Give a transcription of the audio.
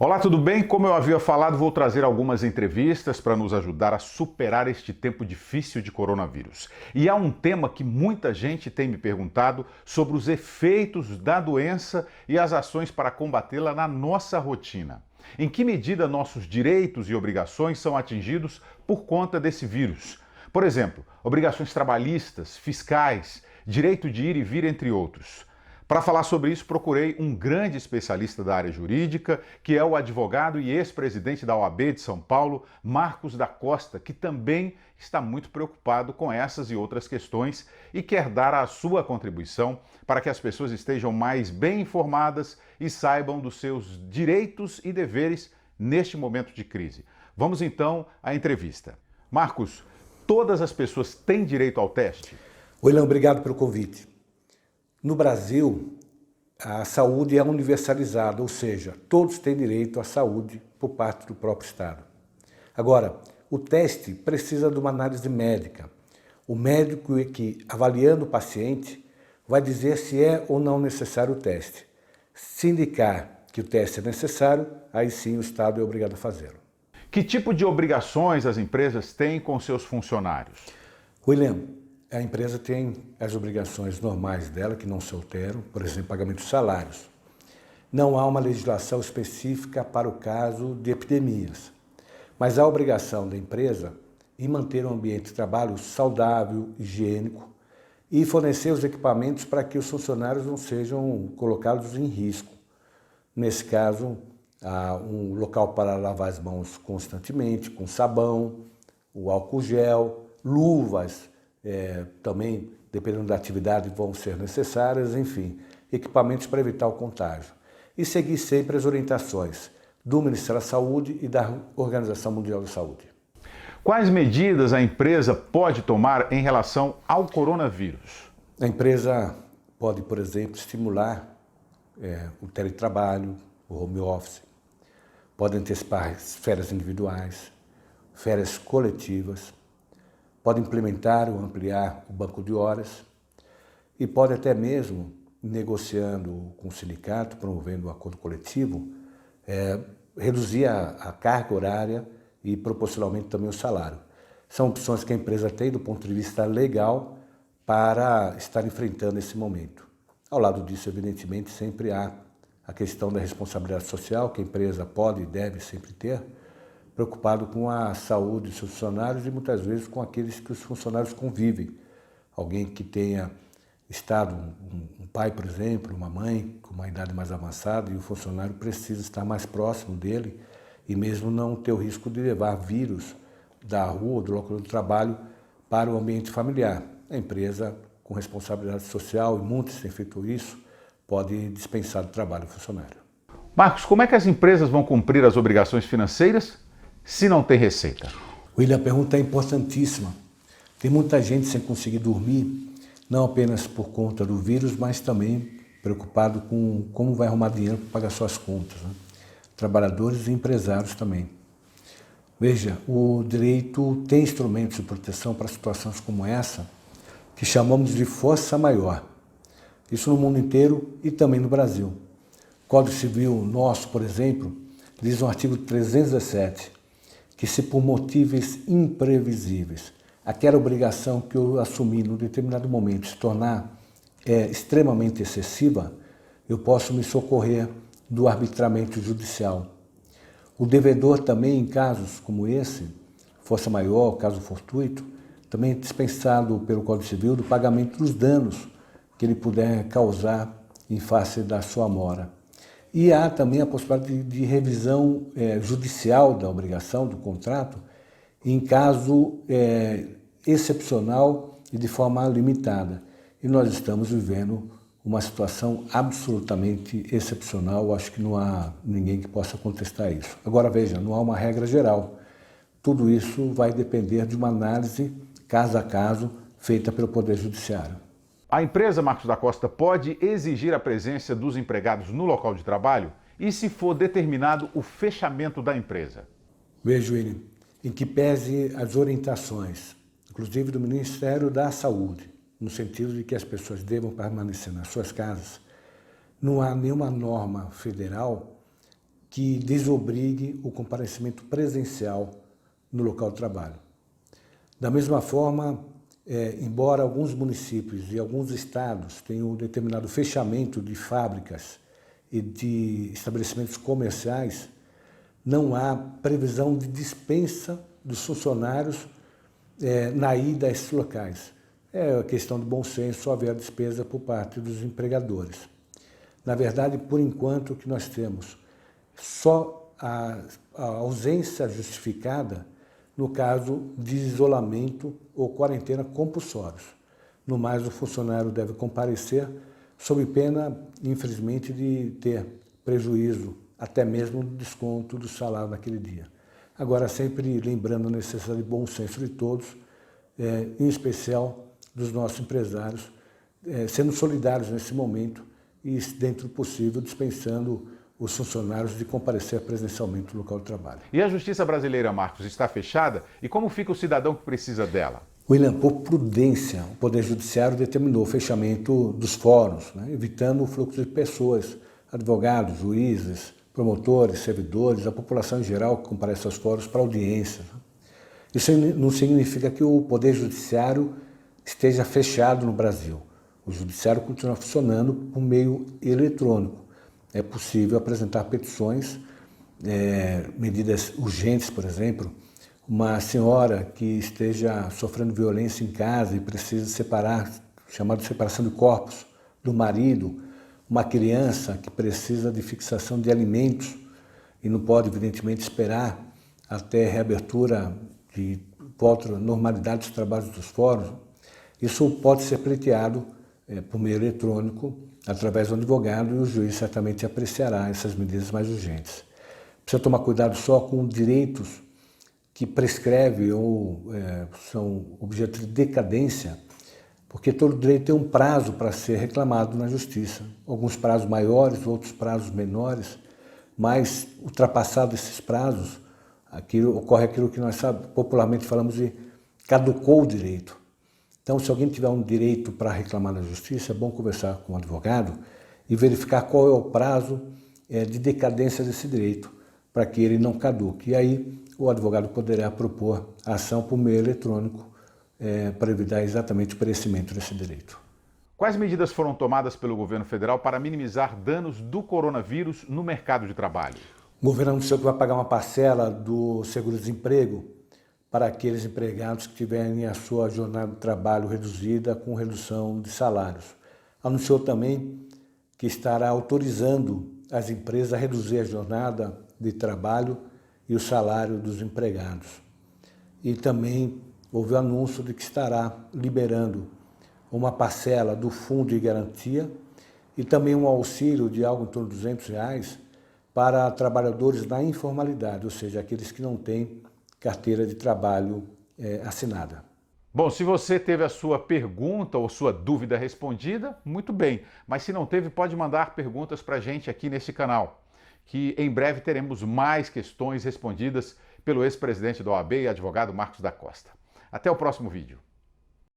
Olá, tudo bem? Como eu havia falado, vou trazer algumas entrevistas para nos ajudar a superar este tempo difícil de coronavírus. E há um tema que muita gente tem me perguntado sobre os efeitos da doença e as ações para combatê-la na nossa rotina. Em que medida nossos direitos e obrigações são atingidos por conta desse vírus? Por exemplo, obrigações trabalhistas, fiscais, direito de ir e vir, entre outros. Para falar sobre isso, procurei um grande especialista da área jurídica, que é o advogado e ex-presidente da OAB de São Paulo, Marcos da Costa, que também está muito preocupado com essas e outras questões e quer dar a sua contribuição para que as pessoas estejam mais bem informadas e saibam dos seus direitos e deveres neste momento de crise. Vamos então à entrevista. Marcos, todas as pessoas têm direito ao teste? William, obrigado pelo convite. No Brasil, a saúde é universalizada, ou seja, todos têm direito à saúde por parte do próprio Estado. Agora, o teste precisa de uma análise médica. O médico que, avaliando o paciente, vai dizer se é ou não necessário o teste. Se indicar que o teste é necessário, aí sim o Estado é obrigado a fazê-lo. Que tipo de obrigações as empresas têm com seus funcionários? William, a empresa tem as obrigações normais dela, que não se alteram, por exemplo, pagamento de salários. Não há uma legislação específica para o caso de epidemias, mas há a obrigação da empresa em manter um ambiente de trabalho saudável, higiênico e fornecer os equipamentos para que os funcionários não sejam colocados em risco. Nesse caso, há um local para lavar as mãos constantemente, com sabão, o álcool gel, luvas, também, dependendo da atividade, vão ser necessárias, enfim, equipamentos para evitar o contágio. E seguir sempre as orientações do Ministério da Saúde e da Organização Mundial da Saúde. Quais medidas a empresa pode tomar em relação ao coronavírus? A empresa pode, por exemplo, estimular o teletrabalho, o home office, pode antecipar férias individuais, férias coletivas, pode implementar ou ampliar o banco de horas e pode até mesmo, negociando com o sindicato, promovendo um acordo coletivo, reduzir a carga horária e proporcionalmente também o salário. São opções que a empresa tem do ponto de vista legal para estar enfrentando esse momento. Ao lado disso, evidentemente, sempre há a questão da responsabilidade social que a empresa pode e deve sempre ter, preocupado com a saúde dos seus funcionários e muitas vezes com aqueles que os funcionários convivem. Alguém que tenha estado, um pai, por exemplo, uma mãe com uma idade mais avançada e o funcionário precisa estar mais próximo dele e mesmo não ter o risco de levar vírus da rua, do local do trabalho, para o ambiente familiar. A empresa, com responsabilidade social, e muitos têm feito isso, pode dispensar do trabalho o funcionário. Marcos, como é que as empresas vão cumprir as obrigações financeiras se não tem receita? William, a pergunta é importantíssima. Tem muita gente sem conseguir dormir, não apenas por conta do vírus, mas também preocupado com como vai arrumar dinheiro para pagar suas contas, né? Trabalhadores e empresários também. Veja, o direito tem instrumentos de proteção para situações como essa, que chamamos de força maior. Isso no mundo inteiro e também no Brasil. O Código Civil nosso, por exemplo, diz no artigo 317, que se por motivos imprevisíveis, aquela obrigação que eu assumi num determinado momento se tornar extremamente excessiva, eu posso me socorrer do arbitramento judicial. O devedor também, em casos como esse, força maior, caso fortuito, também é dispensado pelo Código Civil do pagamento dos danos que ele puder causar em face da sua mora. E há também a possibilidade de revisão judicial da obrigação, do contrato, em caso excepcional e de forma limitada. E nós estamos vivendo uma situação absolutamente excepcional, acho que não há ninguém que possa contestar isso. Agora veja, não há uma regra geral. Tudo isso vai depender de uma análise, caso a caso, feita pelo Poder Judiciário. A empresa, Marcos da Costa, pode exigir a presença dos empregados no local de trabalho e se for determinado o fechamento da empresa? Veja, William, em que pese as orientações, inclusive do Ministério da Saúde, no sentido de que as pessoas devam permanecer nas suas casas, não há nenhuma norma federal que desobrigue o comparecimento presencial no local de trabalho. Da mesma forma, embora alguns municípios e alguns estados tenham determinado fechamento de fábricas e de estabelecimentos comerciais, não há previsão de dispensa dos funcionários na ida a esses locais. É uma questão de bom senso haver despesa por parte dos empregadores. Na verdade, por enquanto, o que nós temos só a ausência justificada no caso de isolamento ou quarentena compulsórios. No mais, o funcionário deve comparecer sob pena, infelizmente, de ter prejuízo, até mesmo desconto do salário naquele dia. Agora, sempre lembrando a necessidade de bom senso de todos, em especial dos nossos empresários, sendo solidários nesse momento e, dentro do possível, dispensando os funcionários de comparecer presencialmente no local de trabalho. E a Justiça Brasileira, Marcos, está fechada? E como fica o cidadão que precisa dela? William, por prudência, o Poder Judiciário determinou o fechamento dos fóruns, né, evitando o fluxo de pessoas, advogados, juízes, promotores, servidores, a população em geral que comparece aos fóruns para audiências. Isso não significa que o Poder Judiciário esteja fechado no Brasil. O Judiciário continua funcionando por meio eletrônico. É possível apresentar petições, medidas urgentes, por exemplo, uma senhora que esteja sofrendo violência em casa e precisa separar, chamada de separação de corpos, do marido, uma criança que precisa de fixação de alimentos e não pode, evidentemente, esperar até a reabertura de volta à normalidade dos trabalhos dos fóruns. Isso pode ser pleiteado por meio eletrônico, através do advogado, e o juiz certamente apreciará essas medidas mais urgentes. Precisa tomar cuidado só com direitos que prescreve ou são objeto de decadência, porque todo direito tem um prazo para ser reclamado na justiça. Alguns prazos maiores, outros prazos menores, mas ultrapassados esses prazos, ocorre aquilo que nós popularmente falamos de caducou o direito. Então, se alguém tiver um direito para reclamar na justiça, é bom conversar com o advogado e verificar qual é o prazo de decadência desse direito, para que ele não caduque. E aí o advogado poderá propor a ação por meio eletrônico para evitar exatamente o perecimento desse direito. Quais medidas foram tomadas pelo governo federal para minimizar danos do coronavírus no mercado de trabalho? O governo anunciou que vai pagar uma parcela do seguro-desemprego para aqueles empregados que tiverem a sua jornada de trabalho reduzida com redução de salários. Anunciou também que estará autorizando as empresas a reduzir a jornada de trabalho e o salário dos empregados. E também houve o anúncio de que estará liberando uma parcela do fundo de garantia e também um auxílio de algo em torno de R$200 para trabalhadores na informalidade, ou seja, aqueles que não têm carteira de trabalho assinada. Bom, se você teve a sua pergunta ou sua dúvida respondida, muito bem. Mas se não teve, pode mandar perguntas para a gente aqui nesse canal, que em breve teremos mais questões respondidas pelo ex-presidente da OAB e advogado Marcos da Costa. Até o próximo vídeo.